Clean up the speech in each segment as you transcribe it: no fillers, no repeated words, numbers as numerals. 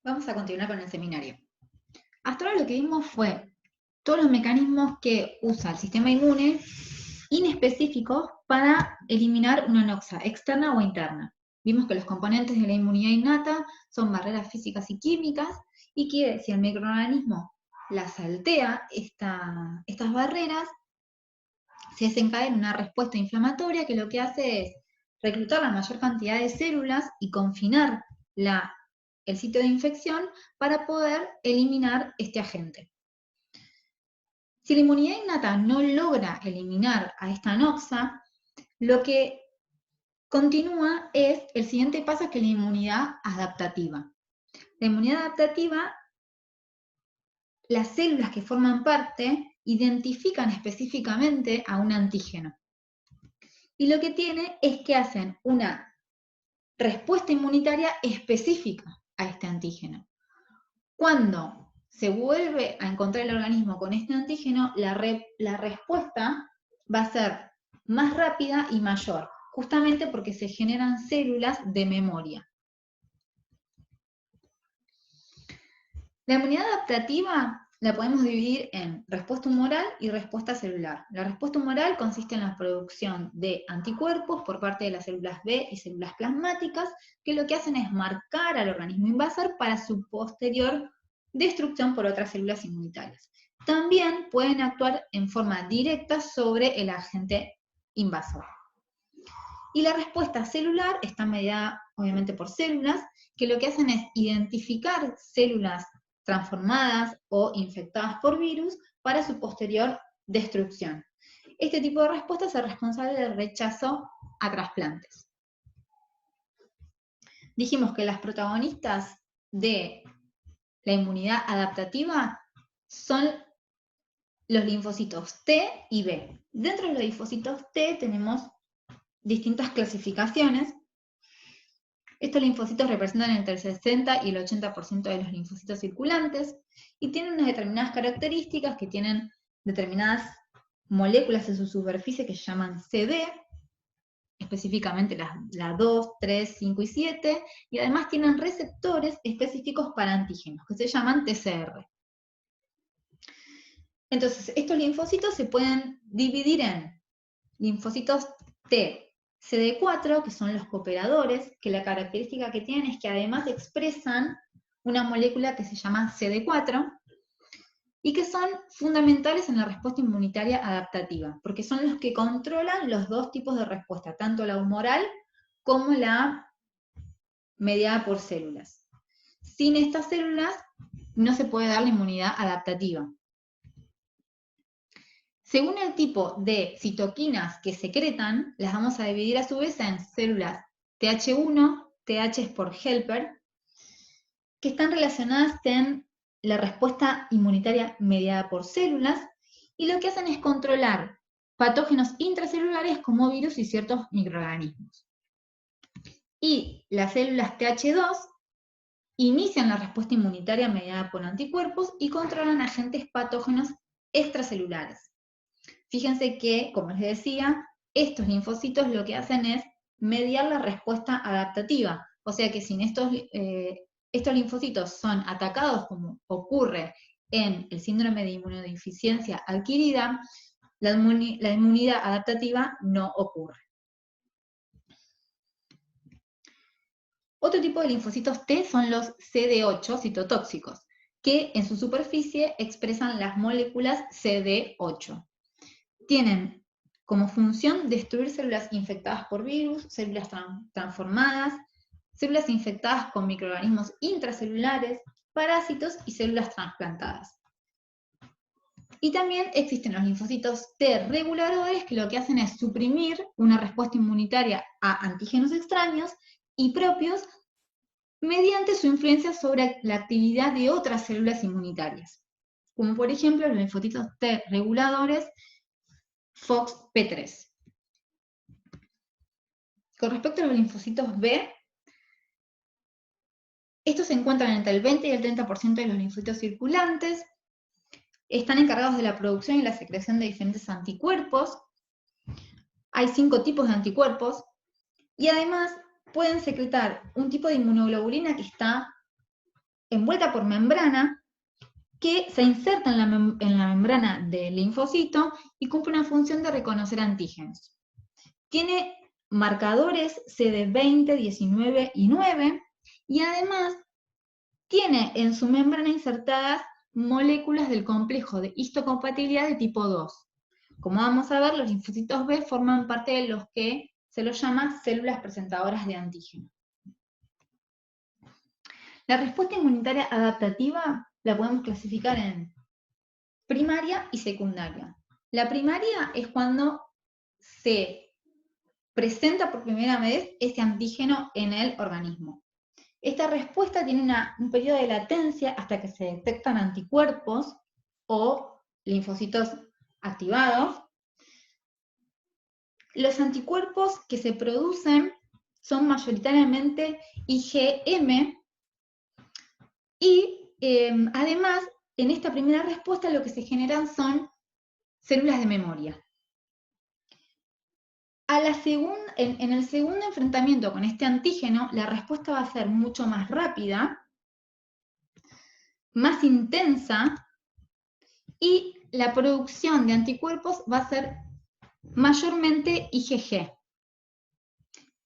Vamos a continuar con el seminario. Hasta ahora lo que vimos fue todos los mecanismos que usa el sistema inmune inespecíficos para eliminar una noxa externa o interna. Vimos que los componentes de la inmunidad innata son barreras físicas y químicas y que si el microorganismo las saltea, estas barreras, se desencadena una respuesta inflamatoria que lo que hace es reclutar la mayor cantidad de células y confinar el sitio de infección para poder eliminar este agente. Si la inmunidad innata no logra eliminar a esta noxa, lo que continúa es el siguiente paso, que es la inmunidad adaptativa. La inmunidad adaptativa, las células que forman parte identifican específicamente a un antígeno. Y lo que tiene es que hacen una respuesta inmunitaria específica a este antígeno. Cuando se vuelve a encontrar el organismo con este antígeno, la respuesta va a ser más rápida y mayor, justamente porque se generan células de memoria. La inmunidad adaptativa la podemos dividir en respuesta humoral y respuesta celular. La respuesta humoral consiste en la producción de anticuerpos por parte de las células B y células plasmáticas, que lo que hacen es marcar al organismo invasor para su posterior destrucción por otras células inmunitarias. También pueden actuar en forma directa sobre el agente invasor. Y la respuesta celular está mediada obviamente por células, que lo que hacen es identificar células transformadas o infectadas por virus para su posterior destrucción. Este tipo de respuesta es el responsable del rechazo a trasplantes. Dijimos que las protagonistas de la inmunidad adaptativa son los linfocitos T y B. Dentro de los linfocitos T tenemos distintas clasificaciones. Estos linfocitos representan entre el 60 y el 80% de los linfocitos circulantes y tienen unas determinadas características, que tienen determinadas moléculas en su superficie que se llaman CD, específicamente la 2, 3, 5 y 7, y además tienen receptores específicos para antígenos, que se llaman TCR. Entonces, estos linfocitos se pueden dividir en linfocitos T, CD4, que son los cooperadores, que la característica que tienen es que además expresan una molécula que se llama CD4, y que son fundamentales en la respuesta inmunitaria adaptativa, porque son los que controlan los dos tipos de respuesta, tanto la humoral como la mediada por células. Sin estas células no se puede dar la inmunidad adaptativa. Según el tipo de citoquinas que secretan, las vamos a dividir a su vez en células Th1, TH es por helper, que están relacionadas en la respuesta inmunitaria mediada por células, y lo que hacen es controlar patógenos intracelulares como virus y ciertos microorganismos. Y las células Th2 inician la respuesta inmunitaria mediada por anticuerpos y controlan agentes patógenos extracelulares. Fíjense que, como les decía, estos linfocitos lo que hacen es mediar la respuesta adaptativa. O sea que si estos linfocitos son atacados, como ocurre en el síndrome de inmunodeficiencia adquirida, la inmunidad adaptativa no ocurre. Otro tipo de linfocitos T son los CD8 citotóxicos, que en su superficie expresan las moléculas CD8. Tienen como función destruir células infectadas por virus, células transformadas, células infectadas con microorganismos intracelulares, parásitos y células trasplantadas. Y también existen los linfocitos T reguladores, que lo que hacen es suprimir una respuesta inmunitaria a antígenos extraños y propios mediante su influencia sobre la actividad de otras células inmunitarias, como por ejemplo los linfocitos T reguladores FOXP3. Con respecto a los linfocitos B, estos se encuentran entre el 20 y el 30% de los linfocitos circulantes, están encargados de la producción y la secreción de diferentes anticuerpos. Hay 5 tipos de anticuerpos, y además pueden secretar un tipo de inmunoglobulina que está envuelta por membrana que se inserta en la membrana del linfocito y cumple una función de reconocer antígenos. Tiene marcadores CD20, 19 y 9, y además tiene en su membrana insertadas moléculas del complejo de histocompatibilidad de tipo 2. Como vamos a ver, los linfocitos B forman parte de los que se los llama células presentadoras de antígeno. La respuesta inmunitaria adaptativa la podemos clasificar en primaria y secundaria. La primaria es cuando se presenta por primera vez este antígeno en el organismo. Esta respuesta tiene un periodo de latencia hasta que se detectan anticuerpos o linfocitos activados. Los anticuerpos que se producen son mayoritariamente IgM y además en esta primera respuesta lo que se generan son células de memoria. En el segundo enfrentamiento con este antígeno, la respuesta va a ser mucho más rápida, más intensa, y la producción de anticuerpos va a ser mayormente IgG.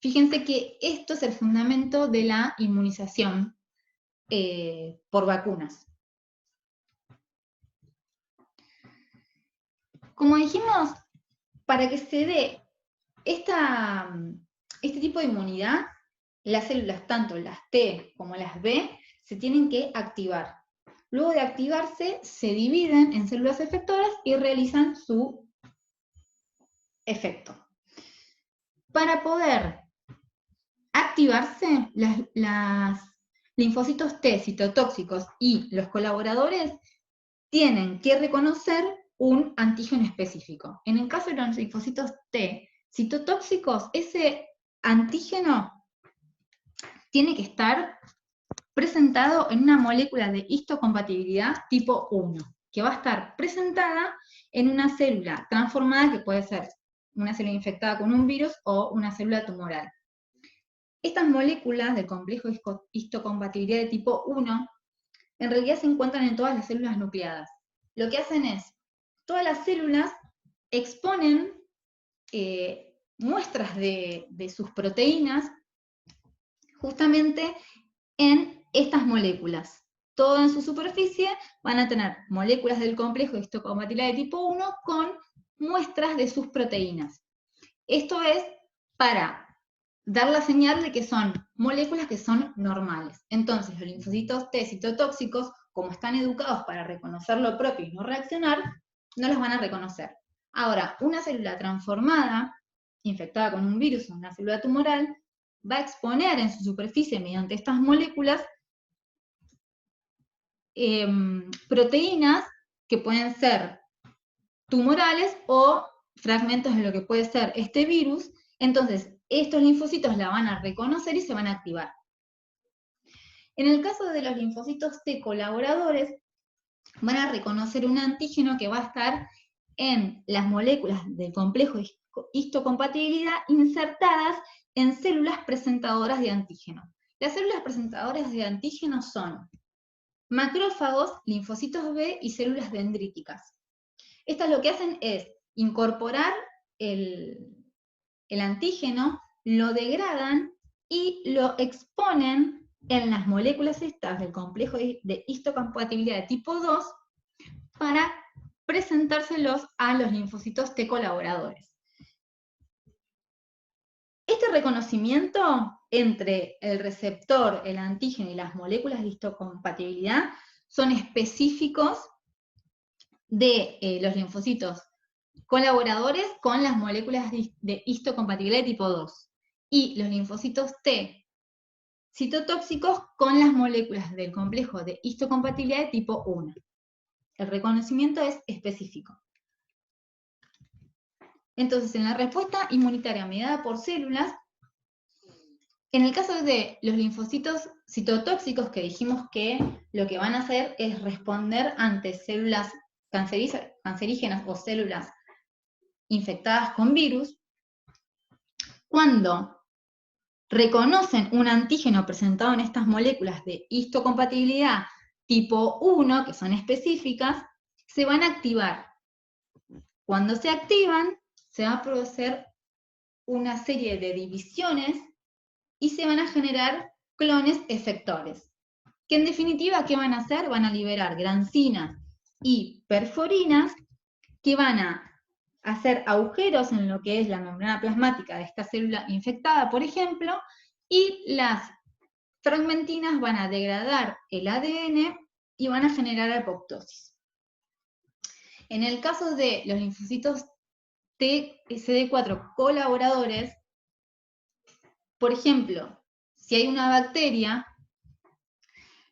Fíjense que esto es el fundamento de la inmunización por vacunas. Como dijimos, para que se dé este tipo de inmunidad, las células, tanto las T como las B, se tienen que activar. Luego de activarse, se dividen en células efectoras y realizan su efecto. Para poder activarse, los linfocitos T citotóxicos y los colaboradores tienen que reconocer un antígeno específico. En el caso de los linfocitos T citotóxicos, ese antígeno tiene que estar presentado en una molécula de histocompatibilidad tipo 1, que va a estar presentada en una célula transformada, que puede ser una célula infectada con un virus o una célula tumoral. Estas moléculas del complejo histocompatibilidad de tipo 1 en realidad se encuentran en todas las células nucleadas. Lo que hacen es, todas las células exponen muestras de sus proteínas justamente en estas moléculas. Todo en su superficie van a tener moléculas del complejo histocompatibilidad de tipo 1 con muestras de sus proteínas. Esto es para dar la señal de que son moléculas que son normales. Entonces, los linfocitos T citotóxicos, como están educados para reconocer lo propio y no reaccionar, no los van a reconocer. Ahora, una célula transformada, infectada con un virus o una célula tumoral, va a exponer en su superficie, mediante estas moléculas, proteínas que pueden ser tumorales o fragmentos de lo que puede ser este virus. Entonces, estos linfocitos la van a reconocer y se van a activar. En el caso de los linfocitos T colaboradores, van a reconocer un antígeno que va a estar en las moléculas del complejo histocompatibilidad insertadas en células presentadoras de antígeno. Las células presentadoras de antígeno son macrófagos, linfocitos B y células dendríticas. Estas lo que hacen es incorporar el antígeno, lo degradan y lo exponen en las moléculas estas del complejo de histocompatibilidad de tipo 2 para presentárselos a los linfocitos T colaboradores. Este reconocimiento entre el receptor, el antígeno y las moléculas de histocompatibilidad son específicos de los linfocitos colaboradores con las moléculas de histocompatibilidad de tipo 2 y los linfocitos T citotóxicos con las moléculas del complejo de histocompatibilidad de tipo 1. El reconocimiento es específico. Entonces, en la respuesta inmunitaria mediada por células, en el caso de los linfocitos citotóxicos, que dijimos que lo que van a hacer es responder ante células cancerígenas o células infectadas con virus, cuando reconocen un antígeno presentado en estas moléculas de histocompatibilidad tipo 1, que son específicas, se van a activar. Cuando se activan, se va a producir una serie de divisiones y se van a generar clones efectores, que en definitiva, ¿qué van a hacer? Van a liberar grancinas y perforinas que van a hacer agujeros en lo que es la membrana plasmática de esta célula infectada, por ejemplo, y las fragmentinas van a degradar el ADN y van a generar apoptosis. En el caso de los linfocitos CD4 colaboradores, por ejemplo, si hay una bacteria,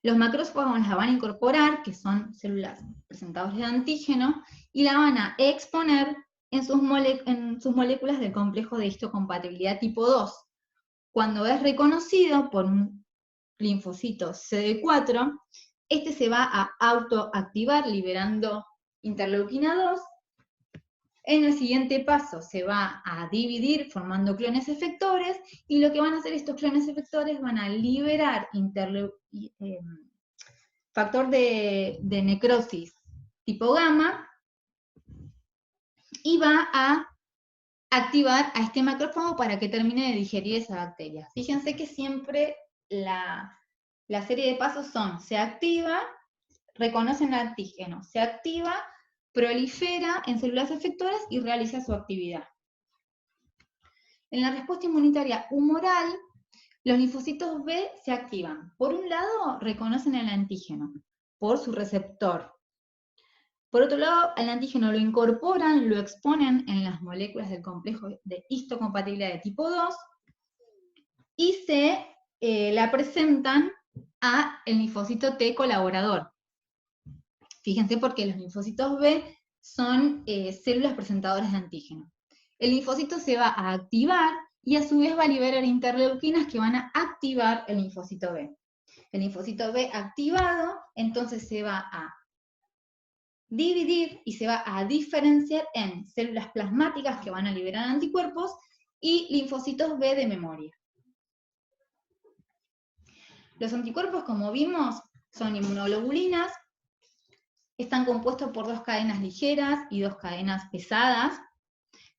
los macrófagos la van a incorporar, que son células presentadoras de antígeno, y la van a exponer en sus moléculas del complejo de histocompatibilidad tipo 2. Cuando es reconocido por un linfocito CD4, este se va a autoactivar liberando interleuquina 2. En el siguiente paso se va a dividir formando clones efectores, y lo que van a hacer estos clones efectores van a liberar factor de necrosis tipo gamma, y va a activar a este macrófago para que termine de digerir esa bacteria. Fíjense que siempre la serie de pasos son: se activa, reconocen el antígeno, se activa, prolifera en células efectoras y realiza su actividad. En la respuesta inmunitaria humoral, los linfocitos B se activan. Por un lado, reconocen el antígeno por su receptor. Por otro lado, al antígeno lo incorporan, lo exponen en las moléculas del complejo de histocompatibilidad de tipo 2 y se la presentan a el linfocito T colaborador. Fíjense, porque los linfocitos B son células presentadoras de antígeno. El linfocito se va a activar y a su vez va a liberar interleuquinas que van a activar el linfocito B. El linfocito B activado, entonces se va a dividir y se va a diferenciar en células plasmáticas que van a liberar anticuerpos y linfocitos B de memoria. Los anticuerpos, como vimos, son inmunoglobulinas. Están compuestos por 2 cadenas ligeras y 2 cadenas pesadas.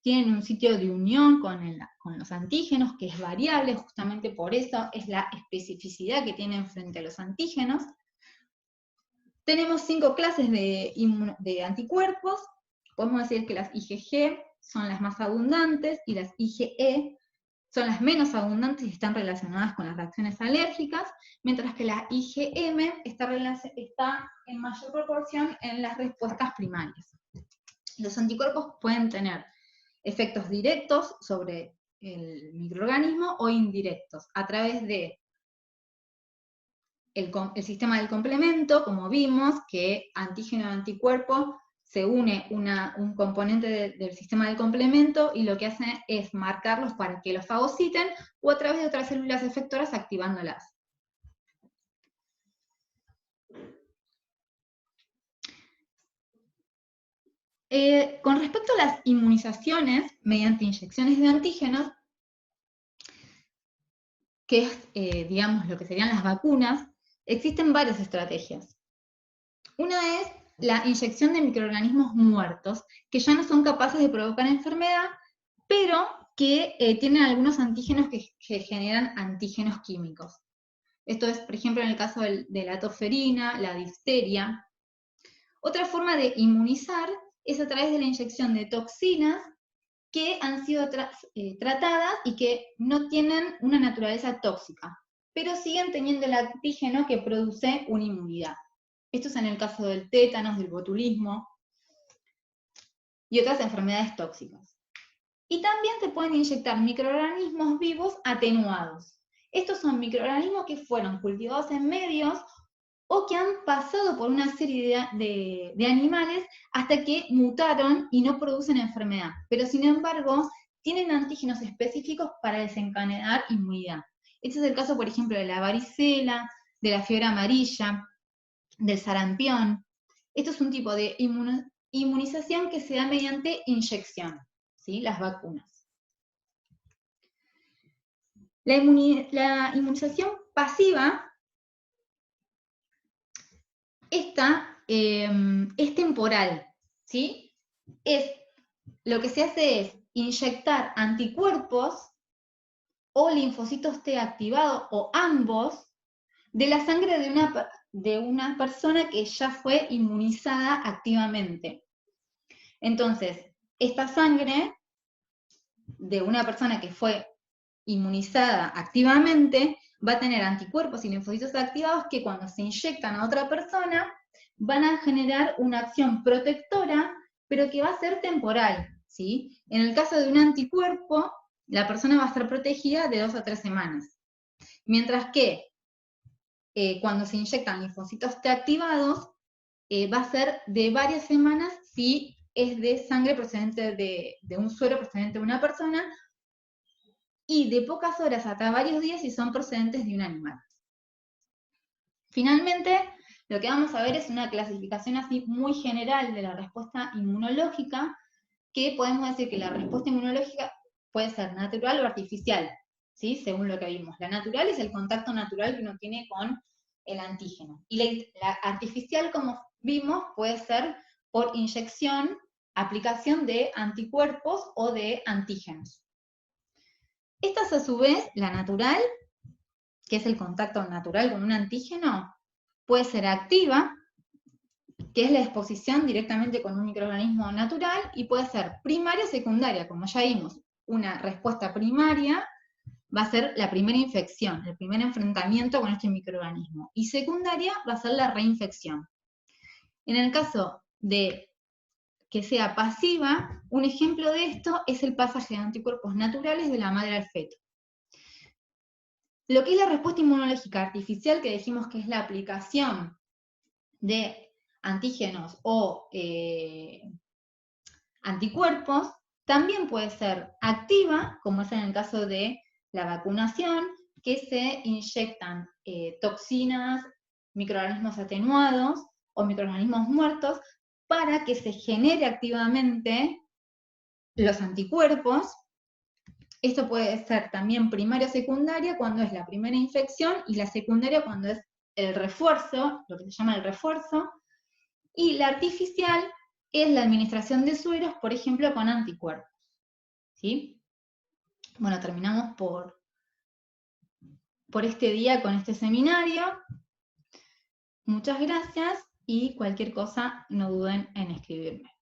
Tienen un sitio de unión con los antígenos, que es variable, justamente por eso es la especificidad que tienen frente a los antígenos. Tenemos 5 clases de anticuerpos. Podemos decir que las IgG son las más abundantes y las IgE son las menos abundantes y están relacionadas con las reacciones alérgicas, mientras que la IgM está en mayor proporción en las respuestas primarias. Los anticuerpos pueden tener efectos directos sobre el microorganismo o indirectos, a través de el sistema del complemento, como vimos, que antígeno y anticuerpo se une un componente del sistema del complemento y lo que hace es marcarlos para que los fagociten, o a través de otras células efectoras activándolas. Con respecto a las inmunizaciones mediante inyecciones de antígenos, que es, digamos, lo que serían las vacunas, existen varias estrategias. Una es la inyección de microorganismos muertos, que ya no son capaces de provocar enfermedad, pero que tienen algunos antígenos que generan antígenos químicos. Esto es, por ejemplo, en el caso de la toferina, la difteria. Otra forma de inmunizar es a través de la inyección de toxinas que han sido tratadas y que no tienen una naturaleza tóxica, pero siguen teniendo el antígeno que produce una inmunidad. Esto es en el caso del tétanos, del botulismo y otras enfermedades tóxicas. Y también se pueden inyectar microorganismos vivos atenuados. Estos son microorganismos que fueron cultivados en medios o que han pasado por una serie de animales hasta que mutaron y no producen enfermedad, pero sin embargo tienen antígenos específicos para desencadenar inmunidad. Este es el caso, por ejemplo, de la varicela, de la fiebre amarilla, del sarampión. Esto es un tipo de inmunización que se da mediante inyección, ¿sí? Las vacunas. La inmunización pasiva, esta es temporal, ¿sí? Lo que se hace es inyectar anticuerpos o linfocitos T activados, o ambos, de la sangre de una persona que ya fue inmunizada activamente. Entonces, esta sangre de una persona que fue inmunizada activamente va a tener anticuerpos y linfocitos activados que cuando se inyectan a otra persona van a generar una acción protectora, pero que va a ser temporal, ¿sí? En el caso de un anticuerpo, la persona va a estar protegida de 2 a 3 semanas. Mientras que cuando se inyectan linfocitos T activados, va a ser de varias semanas si es de sangre procedente de un suero procedente de una persona, y de pocas horas hasta varios días si son procedentes de un animal. Finalmente, lo que vamos a ver es una clasificación así muy general de la respuesta inmunológica, que podemos decir que la respuesta inmunológica puede ser natural o artificial, ¿sí? Según lo que vimos. La natural es el contacto natural que uno tiene con el antígeno. Y la artificial, como vimos, puede ser por inyección, aplicación de anticuerpos o de antígenos. Esta es a su vez la natural, que es el contacto natural con un antígeno, puede ser activa, que es la exposición directamente con un microorganismo natural, y puede ser primaria o secundaria, como ya vimos. Una respuesta primaria va a ser la primera infección, el primer enfrentamiento con este microorganismo, y secundaria va a ser la reinfección. En el caso de que sea pasiva, un ejemplo de esto es el pasaje de anticuerpos naturales de la madre al feto. Lo que es la respuesta inmunológica artificial, que dijimos que es la aplicación de antígenos o anticuerpos, también puede ser activa, como es en el caso de la vacunación, que se inyectan toxinas, microorganismos atenuados o microorganismos muertos para que se genere activamente los anticuerpos. Esto puede ser también primaria o secundaria cuando es la primera infección, y la secundaria cuando es el refuerzo, lo que se llama el refuerzo, y la artificial es la administración de sueros, por ejemplo, con anticuerpos, ¿sí? Bueno, terminamos por este día con este seminario. Muchas gracias, y cualquier cosa no duden en escribirme.